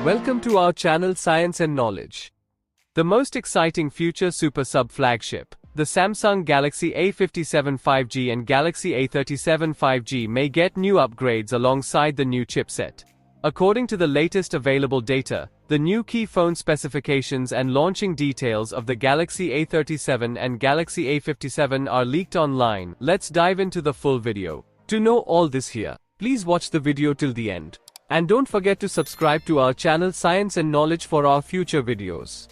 Welcome to our channel Science and Knowledge. The most exciting future super sub flagship, the Samsung Galaxy A57 5G and Galaxy A37 5G may get new upgrades alongside the new chipset. According to the latest available data, the new key phone specifications and launching details of the Galaxy A37 and Galaxy A57 are leaked online. Let's dive into the full video. To know all this here, please watch the video till the end. And don't forget to subscribe to our channel Science and Knowledge for our future videos.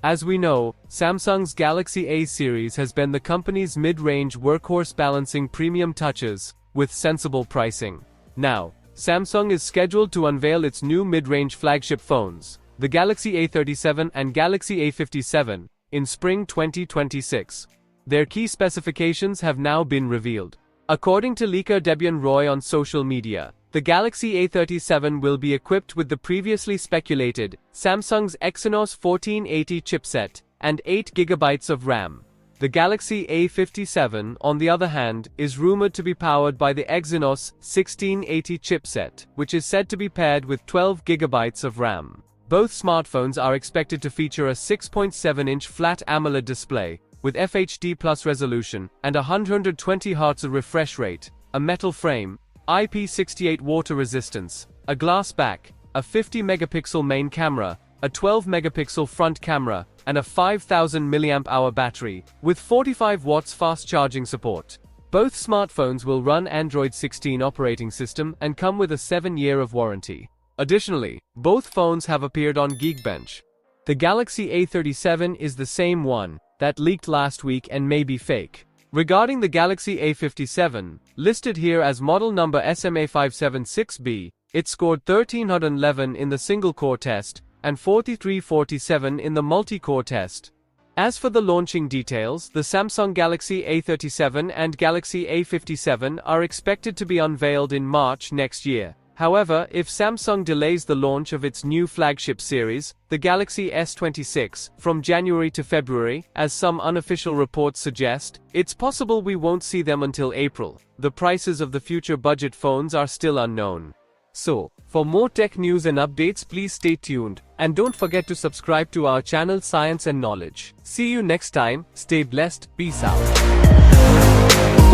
As we know, Samsung's Galaxy A series has been the company's mid-range workhorse balancing premium touches, with sensible pricing. Now, Samsung is scheduled to unveil its new mid-range flagship phones, the Galaxy A37 and Galaxy A57, in spring 2026. Their key specifications have now been revealed. According to leaker Debian Roy on social media, the Galaxy A37 will be equipped with the previously speculated Samsung's Exynos 1480 chipset and 8GB of RAM. The Galaxy A57, on the other hand, is rumored to be powered by the Exynos 1680 chipset, which is said to be paired with 12GB of RAM. Both smartphones are expected to feature a 6.7-inch flat AMOLED display, with FHD Plus resolution and 120Hz refresh rate, a metal frame, IP68 water resistance, a glass back, a 50-megapixel main camera, a 12-megapixel front camera, and a 5000 mAh battery, with 45 watts fast charging support. Both smartphones will run Android 16 operating system and come with a 7-year of warranty. Additionally, both phones have appeared on Geekbench. The Galaxy A37 is the same one that leaked last week and may be fake. Regarding the Galaxy A57, listed here as model number SMA576B, it scored 1311 in the single-core test and 4347 in the multi-core test. As for the launching details, the Samsung Galaxy A37 and Galaxy A57 are expected to be unveiled in March next year. However, if Samsung delays the launch of its new flagship series, the Galaxy S26, from January to February, as some unofficial reports suggest, it's possible we won't see them until April. The prices of the future budget phones are still unknown. So, for more tech news and updates, please stay tuned, and don't forget to subscribe to our channel Science and Knowledge. See you next time, stay blessed, peace out.